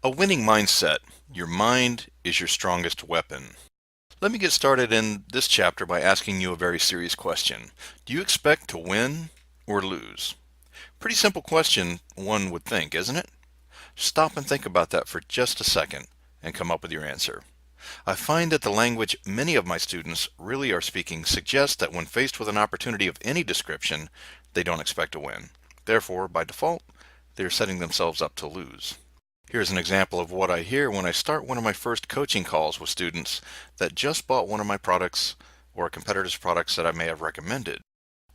A winning mindset. Your mind is your strongest weapon. Let me get started in this chapter by asking you a very serious question. Do you expect to win or lose? Pretty simple question, one would think, isn't it? Stop and think about that for just a second and come up with your answer. I find that the language many of my students really are speaking suggests that when faced with an opportunity of any description, they don't expect to win. Therefore, by default, they are setting themselves up to lose. Here's an example of what I hear when I start one of my first coaching calls with students that just bought one of my products or a competitor's products that I may have recommended.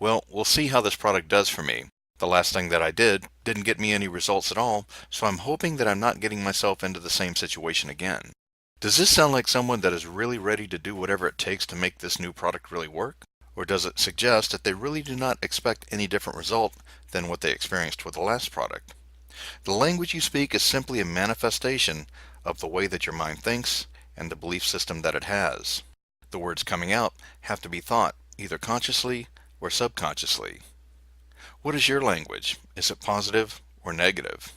Well, we'll see how this product does for me. The last thing that I did didn't get me any results at all, so I'm hoping that I'm not getting myself into the same situation again. Does this sound like someone that is really ready to do whatever it takes to make this new product really work? Or does it suggest that they really do not expect any different result than what they experienced with the last product? The language you speak is simply a manifestation of the way that your mind thinks and the belief system that it has. The words coming out have to be thought, either consciously or subconsciously. What is your language? Is it positive or negative?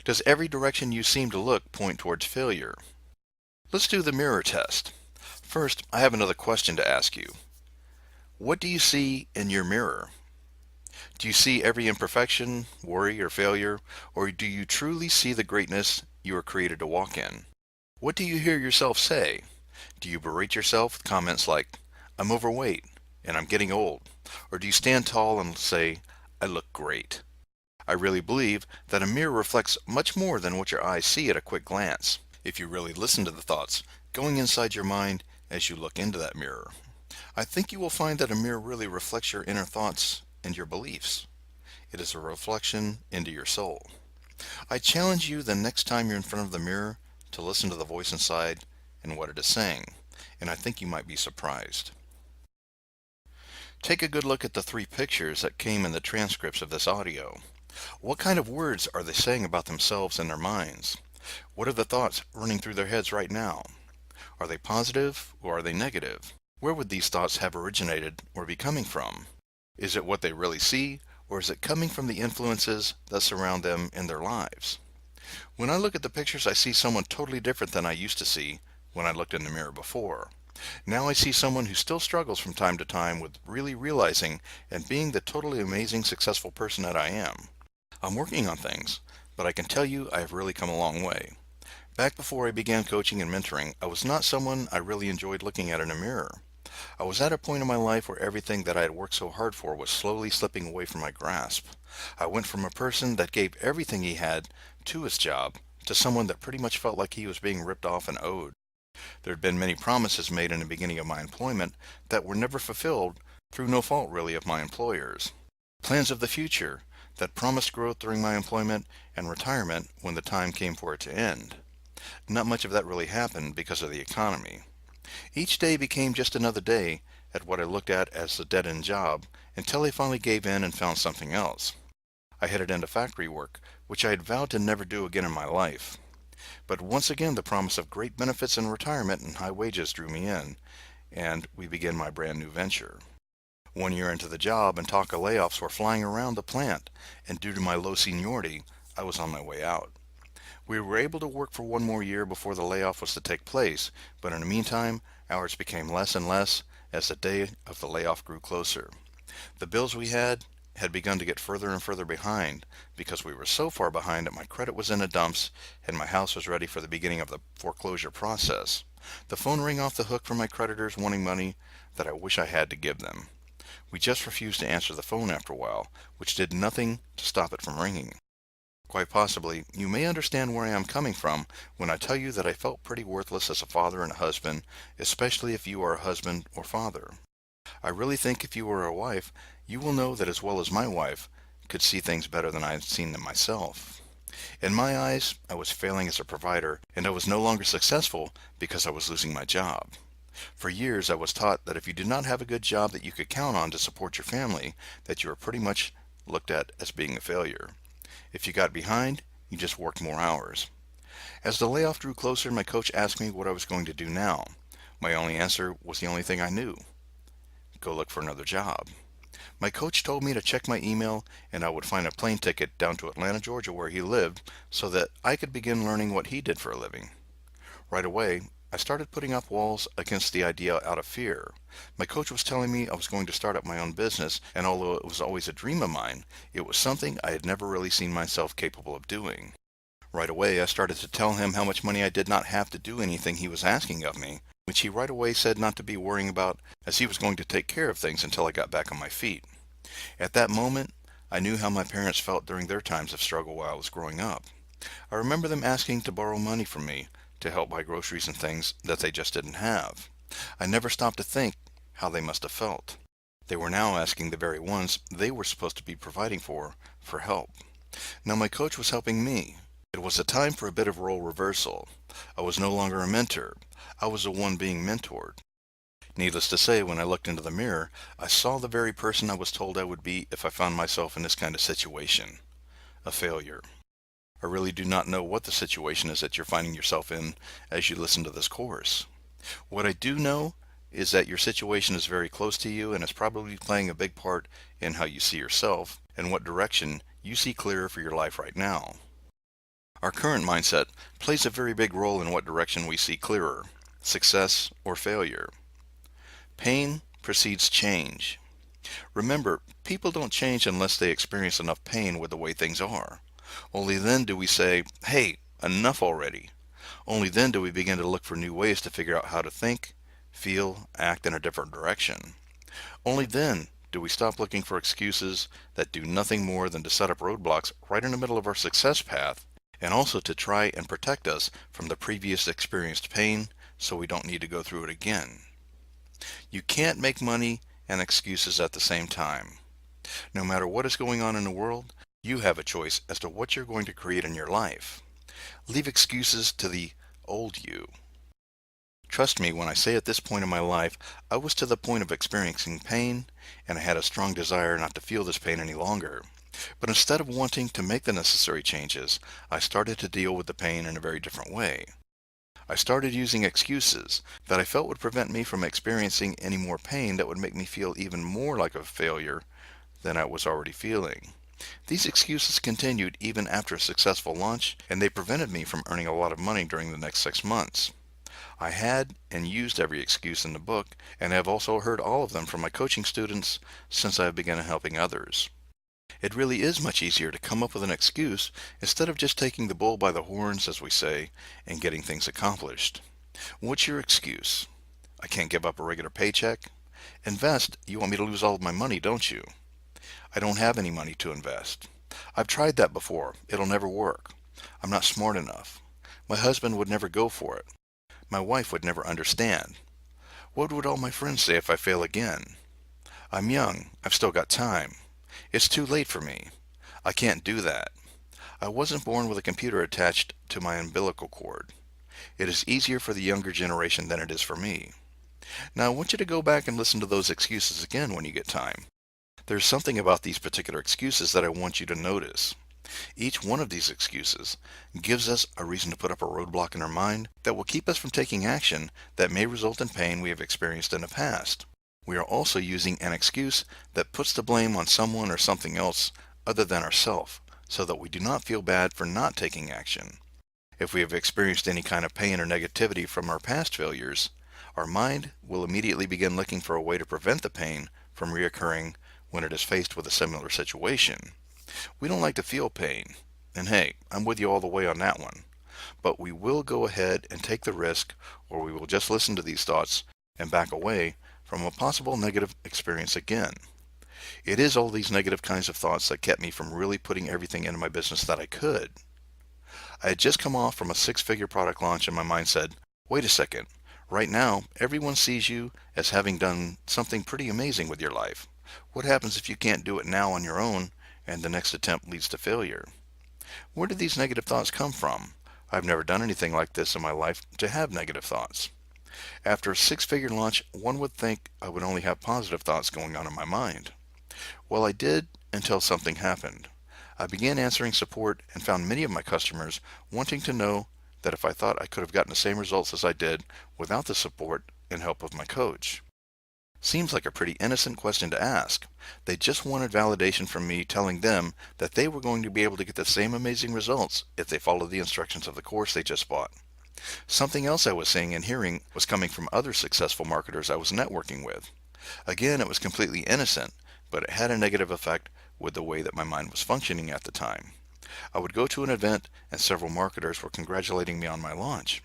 Does every direction you seem to look point towards failure? Let's do the mirror test. First, I have another question to ask you. What do you see in your mirror? Do you see every imperfection, worry, or failure, or do you truly see the greatness you are created to walk in? What do you hear yourself say? Do you berate yourself with comments like, I'm overweight and I'm getting old? Or do you stand tall and say, I look great? I really believe that a mirror reflects much more than what your eyes see at a quick glance, if you really listen to the thoughts going inside your mind as you look into that mirror. I think you will find that a mirror really reflects your inner thoughts and your beliefs. It is a reflection into your soul. I challenge you the next time you're in front of the mirror to listen to the voice inside and what it is saying, and I think you might be surprised. Take a good look at the 3 pictures that came in the transcripts of this audio. What kind of words are they saying about themselves and their minds? What are the thoughts running through their heads right now? Are they positive or are they negative? Where would these thoughts have originated or be coming from? Is it what they really see, or is it coming from the influences that surround them in their lives? When I look at the pictures, I see someone totally different than I used to see when I looked in the mirror before. Now I see someone who still struggles from time to time with really realizing and being the totally amazing, successful person that I am. I'm working on things, but I can tell you I have really come a long way. Back before I began coaching and mentoring, I was not someone I really enjoyed looking at in a mirror. I was at a point in my life where everything that I had worked so hard for was slowly slipping away from my grasp. I went from a person that gave everything he had to his job to someone that pretty much felt like he was being ripped off and owed. There had been many promises made in the beginning of my employment that were never fulfilled through no fault really of my employers. Plans of the future that promised growth during my employment and retirement when the time came for it to end. Not much of that really happened because of the economy. Each day became just another day at what I looked at as a dead-end job until I finally gave in and found something else. I headed into factory work, which I had vowed to never do again in my life. But once again the promise of great benefits and retirement and high wages drew me in, and we began my brand new venture. 1 year into the job and talk of layoffs were flying around the plant, and due to my low seniority, I was on my way out. We were able to work for 1 more year before the layoff was to take place, but in the meantime, hours became less and less as the day of the layoff grew closer. The bills we had begun to get further and further behind because we were so far behind that my credit was in the dumps and my house was ready for the beginning of the foreclosure process. The phone rang off the hook from my creditors wanting money that I wish I had to give them. We just refused to answer the phone after a while, which did nothing to stop it from ringing. Quite possibly, you may understand where I am coming from when I tell you that I felt pretty worthless as a father and a husband, especially if you are a husband or father. I really think if you are a wife, you will know that as well as my wife could see things better than I had seen them myself. In my eyes, I was failing as a provider, and I was no longer successful because I was losing my job. For years, I was taught that if you did not have a good job that you could count on to support your family, that you were pretty much looked at as being a failure. If you got behind, you just worked more hours. As the layoff drew closer, my coach asked me what I was going to do now. My only answer was the only thing I knew. Go look for another job. My coach told me to check my email and I would find a plane ticket down to Atlanta, Georgia, where he lived, so that I could begin learning what he did for a living. Right away, I started putting up walls against the idea out of fear. My coach was telling me I was going to start up my own business, and although it was always a dream of mine, it was something I had never really seen myself capable of doing. Right away, I started to tell him how much money I did not have to do anything he was asking of me, which he right away said not to be worrying about, as he was going to take care of things until I got back on my feet. At that moment, I knew how my parents felt during their times of struggle while I was growing up. I remember them asking to borrow money from me to help buy groceries and things that they just didn't have. I never stopped to think how they must have felt. They were now asking the very ones they were supposed to be providing for help. Now my coach was helping me. It was a time for a bit of role reversal. I was no longer a mentor. I was the one being mentored. Needless to say, when I looked into the mirror, I saw the very person I was told I would be if I found myself in this kind of situation. A failure. I really do not know what the situation is that you're finding yourself in as you listen to this course. What I do know is that your situation is very close to you and is probably playing a big part in how you see yourself and what direction you see clearer for your life right now. Our current mindset plays a very big role in what direction we see clearer, success or failure. Pain precedes change. Remember, people don't change unless they experience enough pain with the way things are. Only then do we say, hey, enough already. Only then do we begin to look for new ways to figure out how to think, feel, act in a different direction. Only then do we stop looking for excuses that do nothing more than to set up roadblocks right in the middle of our success path, and also to try and protect us from the previous experienced pain so we don't need to go through it again. You can't make money and excuses at the same time. No matter what is going on in the world, you have a choice as to what you're going to create in your life. Leave excuses to the old you. Trust me when I say at this point in my life, I was to the point of experiencing pain, and I had a strong desire not to feel this pain any longer. But instead of wanting to make the necessary changes, I started to deal with the pain in a very different way. I started using excuses that I felt would prevent me from experiencing any more pain that would make me feel even more like a failure than I was already feeling. These excuses continued even after a successful launch, and they prevented me from earning a lot of money during the next 6 months. I had and used every excuse in the book, and have also heard all of them from my coaching students since I have begun helping others. It really is much easier to come up with an excuse instead of just taking the bull by the horns, as we say, and getting things accomplished. What's your excuse? I can't give up a regular paycheck. Invest, you want me to lose all of my money, don't you? I don't have any money to invest. I've tried that before. It'll never work. I'm not smart enough. My husband would never go for it. My wife would never understand. What would all my friends say if I fail again? I'm young. I've still got time. It's too late for me. I can't do that. I wasn't born with a computer attached to my umbilical cord. It is easier for the younger generation than it is for me. Now I want you to go back and listen to those excuses again when you get time. There's something about these particular excuses that I want you to notice. Each one of these excuses gives us a reason to put up a roadblock in our mind that will keep us from taking action that may result in pain we have experienced in the past. We are also using an excuse that puts the blame on someone or something else other than ourselves, so that we do not feel bad for not taking action. If we have experienced any kind of pain or negativity from our past failures, our mind will immediately begin looking for a way to prevent the pain from reoccurring when it is faced with a similar situation. We don't like to feel pain, and hey, I'm with you all the way on that one. But we will go ahead and take the risk, or we will just listen to these thoughts and back away from a possible negative experience again. It is all these negative kinds of thoughts that kept me from really putting everything into my business that I could. I had just come off from a 6-figure product launch, and my mind said, wait a second, right now everyone sees you as having done something pretty amazing with your life. What happens if you can't do it now on your own and the next attempt leads to failure? Where did these negative thoughts come from? I've never done anything like this in my life to have negative thoughts. After a 6-figure launch, one would think I would only have positive thoughts going on in my mind. Well, I did until something happened. I began answering support and found many of my customers wanting to know that if I thought I could have gotten the same results as I did without the support and help of my coach. Seems like a pretty innocent question to ask. They just wanted validation from me telling them that they were going to be able to get the same amazing results if they followed the instructions of the course they just bought. Something else I was seeing and hearing was coming from other successful marketers I was networking with. Again, it was completely innocent, but it had a negative effect with the way that my mind was functioning at the time. I would go to an event and several marketers were congratulating me on my launch.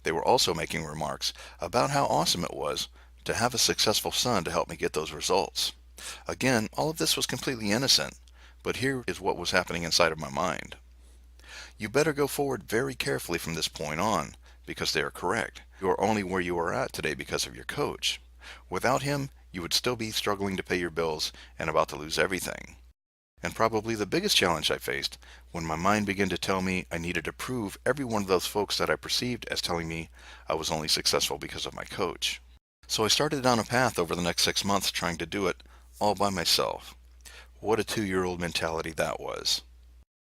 They were also making remarks about how awesome it was to have a successful son to help me get those results. Again, all of this was completely innocent, but here is what was happening inside of my mind. You better go forward very carefully from this point on, because they are correct. You are only where you are at today because of your coach. Without him, you would still be struggling to pay your bills and about to lose everything. And probably the biggest challenge I faced when my mind began to tell me I needed to prove every one of those folks that I perceived as telling me I was only successful because of my coach. So I started down a path over the next 6 months trying to do it all by myself. What a 2-year-old mentality that was.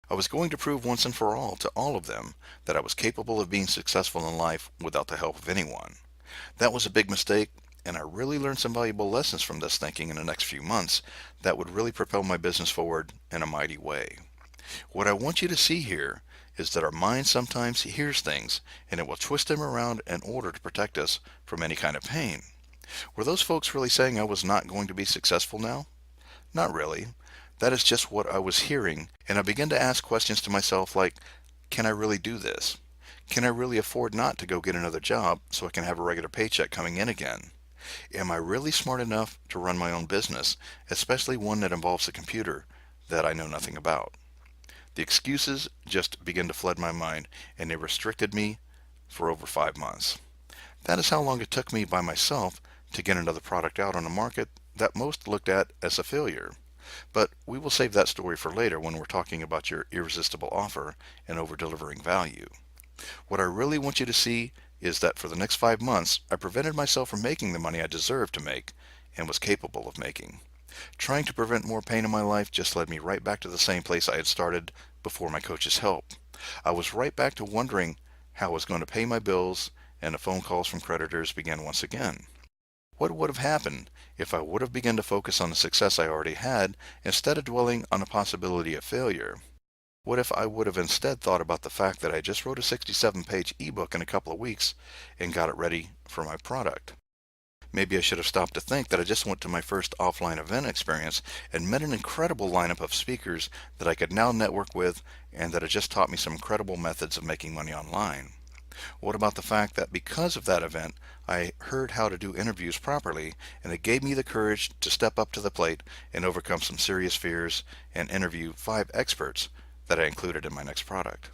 I was going to prove once and for all to all of them that I was capable of being successful in life without the help of anyone. That was a big mistake, and I really learned some valuable lessons from this thinking in the next few months that would really propel my business forward in a mighty way. What I want you to see here is that our mind sometimes hears things, and it will twist them around in order to protect us from any kind of pain. Were those folks really saying I was not going to be successful now? Not really. That is just what I was hearing, and I began to ask questions to myself like, can I really do this? Can I really afford not to go get another job so I can have a regular paycheck coming in again? Am I really smart enough to run my own business, especially one that involves a computer that I know nothing about? The excuses just began to flood my mind, and they restricted me for over 5 months. That is how long it took me by myself to get another product out on the market that most looked at as a failure. But we will save that story for later when we're talking about your irresistible offer and over-delivering value. What I really want you to see is that for the next 5 months, I prevented myself from making the money I deserved to make and was capable of making. Trying to prevent more pain in my life just led me right back to the same place I had started before my coach's help. I was right back to wondering how I was going to pay my bills, and the phone calls from creditors began once again. What would have happened if I would have begun to focus on the success I already had instead of dwelling on the possibility of failure? What if I would have instead thought about the fact that I just wrote a 67-page ebook in a couple of weeks and got it ready for my product? Maybe I should have stopped to think that I just went to my first offline event experience and met an incredible lineup of speakers that I could now network with and that had just taught me some incredible methods of making money online. What about the fact that because of that event, I heard how to do interviews properly, and it gave me the courage to step up to the plate and overcome some serious fears and interview 5 experts that I included in my next product?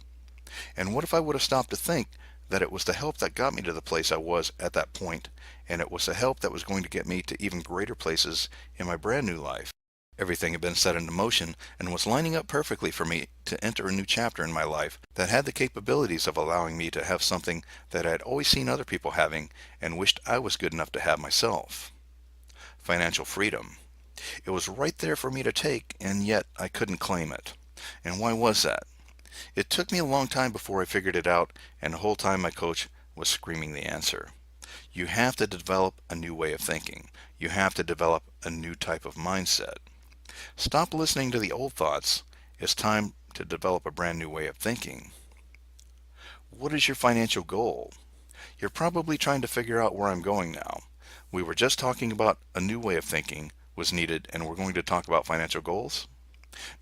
And what if I would have stopped to think that it was the help that got me to the place I was at that point, and it was the help that was going to get me to even greater places in my brand new life? Everything had been set into motion and was lining up perfectly for me to enter a new chapter in my life that had the capabilities of allowing me to have something that I had always seen other people having and wished I was good enough to have myself. Financial freedom. It was right there for me to take, and yet I couldn't claim it. And why was that? It took me a long time before I figured it out, and the whole time my coach was screaming the answer. You have to develop a new way of thinking. You have to develop a new type of mindset. Stop listening to the old thoughts. It's time to develop a brand new way of thinking. What is your financial goal? You're probably trying to figure out where I'm going now. We were just talking about a new way of thinking was needed, and we're going to talk about financial goals?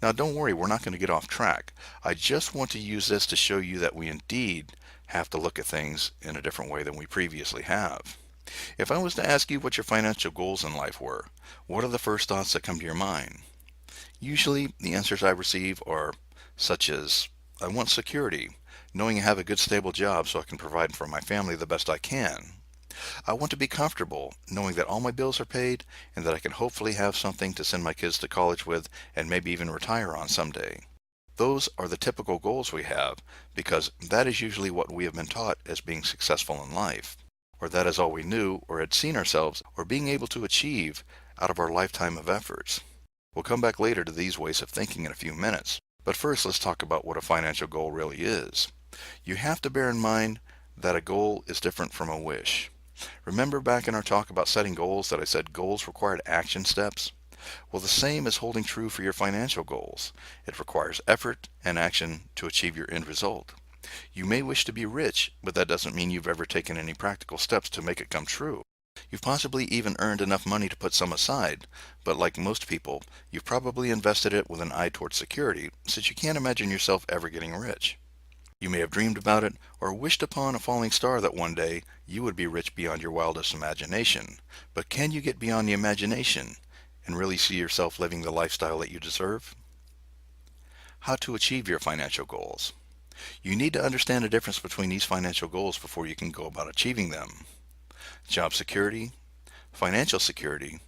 Now don't worry, we're not going to get off track. I just want to use this to show you that we indeed have to look at things in a different way than we previously have. If I was to ask you what your financial goals in life were, what are the first thoughts that come to your mind? Usually the answers I receive are such as, I want security, knowing I have a good stable job so I can provide for my family the best I can. I want to be comfortable, knowing that all my bills are paid and that I can hopefully have something to send my kids to college with and maybe even retire on someday. Those are the typical goals we have because that is usually what we have been taught as being successful in life, or that is all we knew or had seen ourselves or being able to achieve out of our lifetime of efforts. We'll come back later to these ways of thinking in a few minutes, but first let's talk about what a financial goal really is. You have to bear in mind that a goal is different from a wish. Remember back in our talk about setting goals that I said goals required action steps? Well, the same is holding true for your financial goals. It requires effort and action to achieve your end result. You may wish to be rich, but that doesn't mean you've ever taken any practical steps to make it come true. You've possibly even earned enough money to put some aside, but like most people, you've probably invested it with an eye towards security, since you can't imagine yourself ever getting rich. You may have dreamed about it or wished upon a falling star that one day you would be rich beyond your wildest imagination. But can you get beyond the imagination and really see yourself living the lifestyle that you deserve? How to achieve your financial goals. You need to understand the difference between these financial goals before you can go about achieving them. Job security, financial security,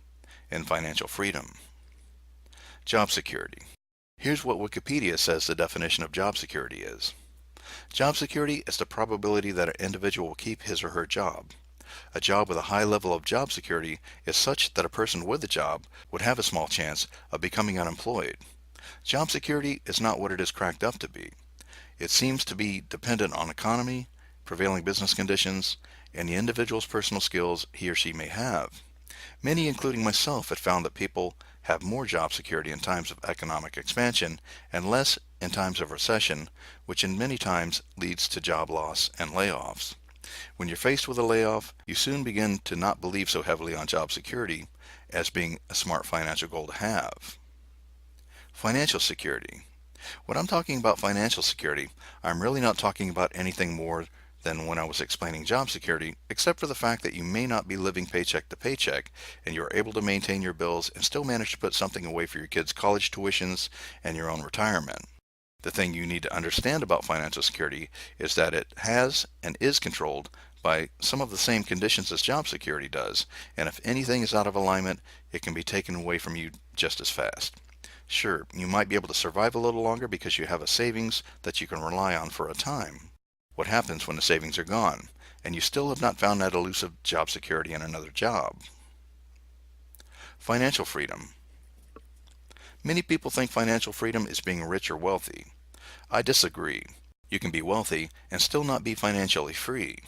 and financial freedom. Job security. Here's what Wikipedia says the definition of job security is. Job security is the probability that an individual will keep his or her job. A job with a high level of job security is such that a person with a job would have a small chance of becoming unemployed. Job security is not what it is cracked up to be. It seems to be dependent on economy, prevailing business conditions, and the individual's personal skills he or she may have. Many, including myself, have found that people have more job security in times of economic expansion and less in times of recession, which in many times leads to job loss and layoffs. When you're faced with a layoff, you soon begin to not believe so heavily on job security as being a smart financial goal to have. Financial security. When I'm talking about financial security, I'm really not talking about anything more than when I was explaining job security, except for the fact that you may not be living paycheck to paycheck, and you are able to maintain your bills and still manage to put something away for your kids' college tuitions and your own retirement. The thing you need to understand about financial security is that it has and is controlled by some of the same conditions as job security does, and if anything is out of alignment, it can be taken away from you just as fast. Sure, you might be able to survive a little longer because you have a savings that you can rely on for a time. What happens when the savings are gone, and you still have not found that elusive job security in another job? Financial freedom. Many people think financial freedom is being rich or wealthy. I disagree. You can be wealthy and still not be financially free.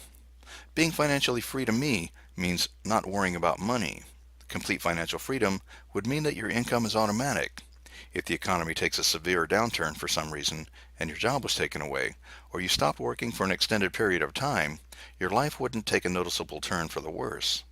Being financially free to me means not worrying about money. Complete financial freedom would mean that your income is automatic. If the economy takes a severe downturn for some reason and your job was taken away, or you stopped working for an extended period of time, your life wouldn't take a noticeable turn for the worse.